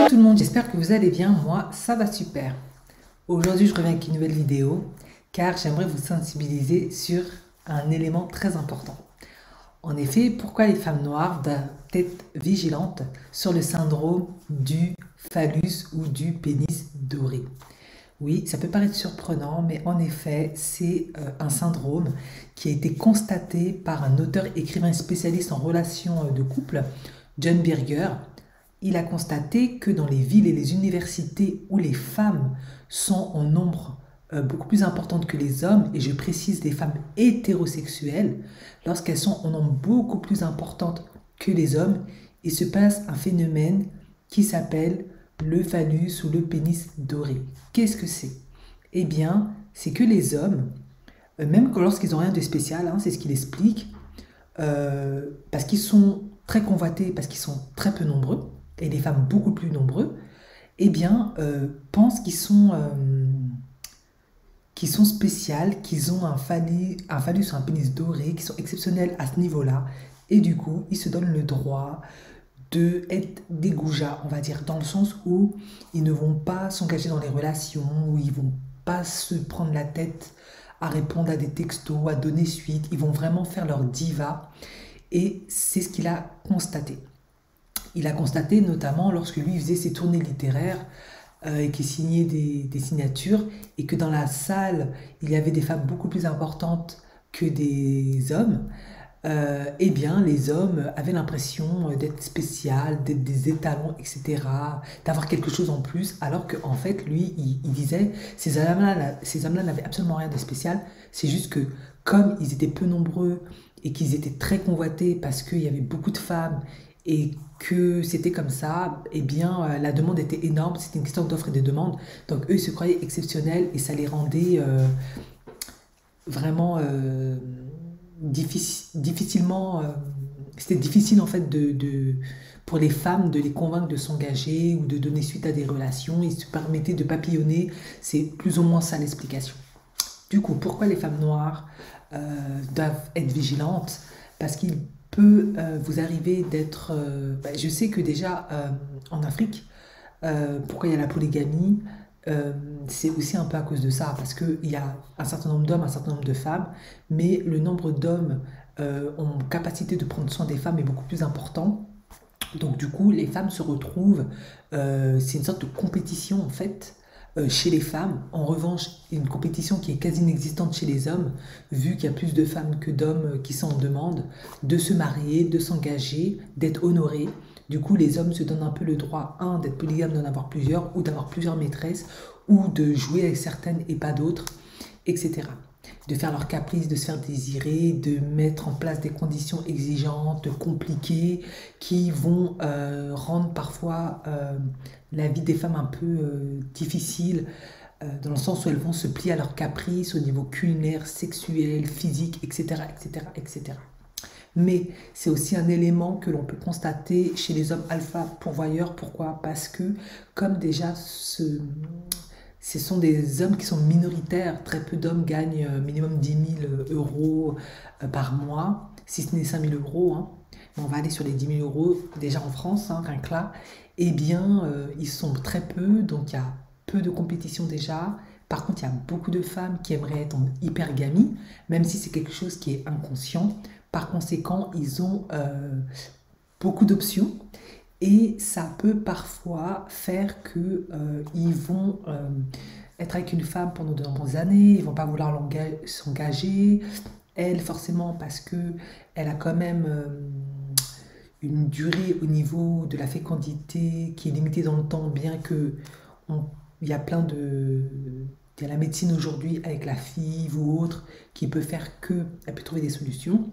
Tout le monde, j'espère que vous allez bien. Moi, ça va super. Aujourd'hui, je reviens avec une nouvelle vidéo car j'aimerais vous sensibiliser sur un élément très important. En effet, pourquoi les femmes noires doivent être vigilantes sur le syndrome du phallus ou du pénis doré? Oui, ça peut paraître surprenant, mais en effet, c'est un syndrome qui a été constaté par un auteur écrivain spécialiste en relations de couple, John Berger. Il a constaté que dans les villes et les universités où les femmes sont en nombre beaucoup plus importante que les hommes, et je précise les femmes hétérosexuelles, lorsqu'elles sont en nombre beaucoup plus importante que les hommes, il se passe un phénomène qui s'appelle le phallus ou le pénis doré. Qu'est-ce que c'est? Eh bien, c'est que les hommes, même lorsqu'ils n'ont rien de spécial, hein, c'est ce qu'il explique, parce qu'ils sont très convoités, parce qu'ils sont très peu nombreux, et les femmes beaucoup plus nombreux, eh bien, pensent qu'ils sont spéciales, qu'ils ont un phallus ou un pénis doré, qui sont exceptionnels à ce niveau-là, et du coup, ils se donnent le droit de être des goujats, on va dire, dans le sens où ils ne vont pas s'engager dans les relations, où ils vont pas se prendre la tête à répondre à des textos, à donner suite, ils vont vraiment faire leur diva, et c'est ce qu'il a constaté. Il a constaté notamment lorsque lui faisait ses tournées littéraires et qu'il signait des signatures et que dans la salle, il y avait des femmes beaucoup plus importantes que des hommes. Eh bien, les hommes avaient l'impression d'être spécial, d'être des étalons, etc., d'avoir quelque chose en plus, alors qu'en fait, lui, il disait, ces hommes-là n'avaient absolument rien de spécial, c'est juste que comme ils étaient peu nombreux et qu'ils étaient très convoités parce qu'il y avait beaucoup de femmes et que c'était comme ça, eh bien, la demande était énorme, c'était une question d'offre et de demande, donc eux, ils se croyaient exceptionnels et ça les rendait vraiment difficilement. C'était difficile en fait pour les femmes de les convaincre de s'engager ou de donner suite à des relations. Ils se permettaient de papillonner. C'est plus ou moins ça l'explication. Du coup, pourquoi les femmes noires doivent être vigilantes? Parce qu'il peut vous arriver d'être... je sais que déjà en Afrique, pourquoi il y a la polygamie, c'est aussi un peu à cause de ça, parce qu'il y a un certain nombre d'hommes, un certain nombre de femmes, mais le nombre d'hommes en capacité de prendre soin des femmes est beaucoup plus important. Donc du coup, les femmes se retrouvent, c'est une sorte de compétition en fait chez les femmes. En revanche, une compétition qui est quasi inexistante chez les hommes, vu qu'il y a plus de femmes que d'hommes qui sont en demande de se marier, de s'engager, d'être honorés. Du coup, les hommes se donnent un peu le droit, un, d'être polygame, d'en avoir plusieurs, ou d'avoir plusieurs maîtresses, ou de jouer avec certaines et pas d'autres, etc. De faire leurs caprices, de se faire désirer, de mettre en place des conditions exigeantes, compliquées, qui vont rendre parfois la vie des femmes un peu difficile, dans le sens où elles vont se plier à leurs caprices au niveau culinaire, sexuel, physique, etc., etc., etc. Mais c'est aussi un élément que l'on peut constater chez les hommes alpha pourvoyeurs. Pourquoi? Parce que comme déjà ce sont des hommes qui sont minoritaires, très peu d'hommes gagnent minimum 10 000 € par mois, si ce n'est 5 000 €, hein. Mais on va aller sur les 10 000 € déjà en France, hein, rien que là. Eh bien, ils sont très peu, donc il y a peu de compétition déjà. Par contre, il y a beaucoup de femmes qui aimeraient être en hypergamie, même si c'est quelque chose qui est inconscient. Par conséquent, ils ont beaucoup d'options et ça peut parfois faire que ils vont être avec une femme pendant de nombreuses années, ils vont pas vouloir s'engager. Elle, forcément, parce que elle a quand même une durée au niveau de la fécondité qui est limitée dans le temps, bien que il y a plein de... Il y a la médecine aujourd'hui avec la FIV ou autre qui peut faire qu'elle peut trouver des solutions.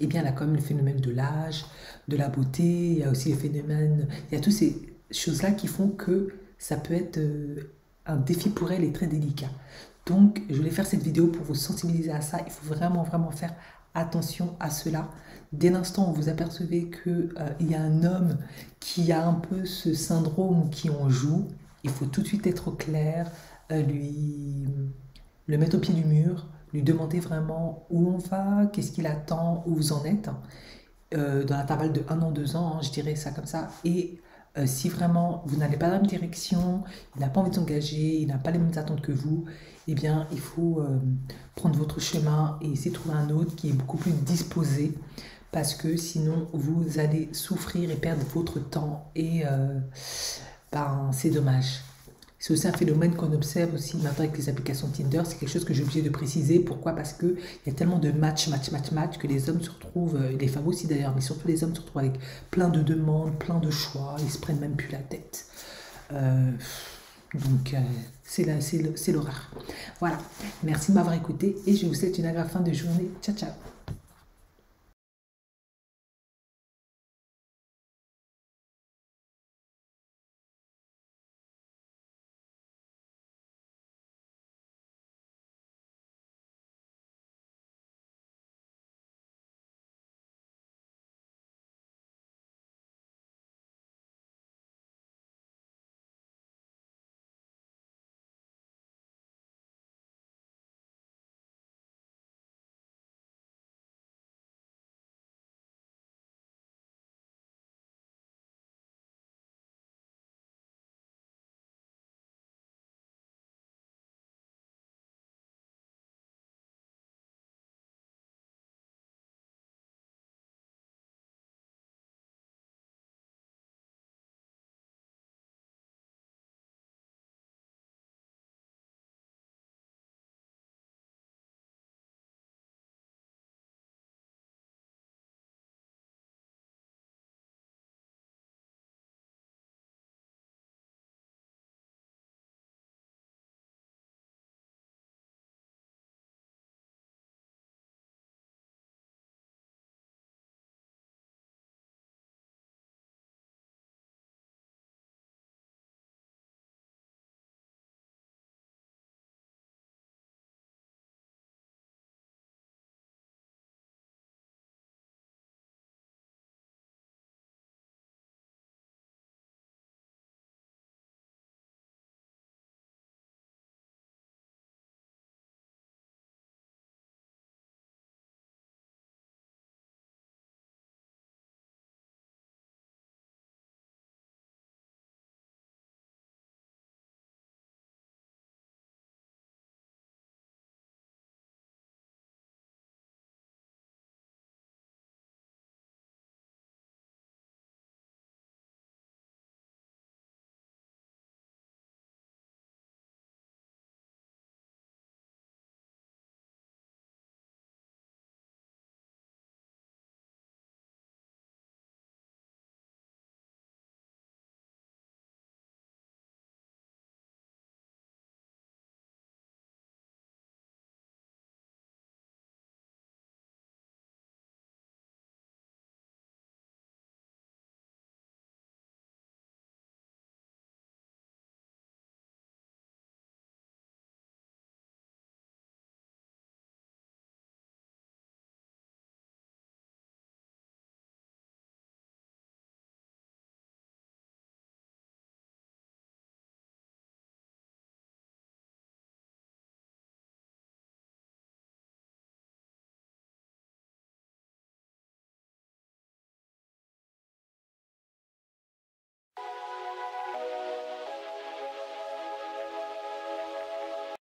Eh bien, elle a quand même le phénomène de l'âge, de la beauté, il y a aussi les phénomènes, il y a toutes ces choses-là qui font que ça peut être un défi pour elle et très délicat. Donc, je voulais faire cette vidéo pour vous sensibiliser à ça. Il faut vraiment, vraiment faire attention à cela. Dès l'instant où vous apercevez qu'il y a un homme qui a un peu ce syndrome qui en joue, il faut tout de suite être au clair, le mettre au pied du mur, lui demander vraiment où on va, qu'est-ce qu'il attend, où vous en êtes, dans l'intervalle de 1 an, 2 ans, hein, je dirais ça comme ça, et Si vraiment vous n'allez pas dans la même direction, il n'a pas envie de s'engager, il n'a pas les mêmes attentes que vous, eh bien, il faut prendre votre chemin et essayer de trouver un autre qui est beaucoup plus disposé, parce que sinon, vous allez souffrir et perdre votre temps, et ben, c'est dommage. C'est aussi un phénomène qu'on observe aussi maintenant avec les applications Tinder. C'est quelque chose que j'ai obligé de préciser. Pourquoi? Parce qu'il y a tellement de match que les hommes se retrouvent, les femmes aussi d'ailleurs, mais surtout les hommes se retrouvent avec plein de demandes, plein de choix. Ils se prennent même plus la tête. Euh, donc, c'est l'horreur. Voilà. Merci de m'avoir écouté et je vous souhaite une agréable fin de journée. Ciao, ciao.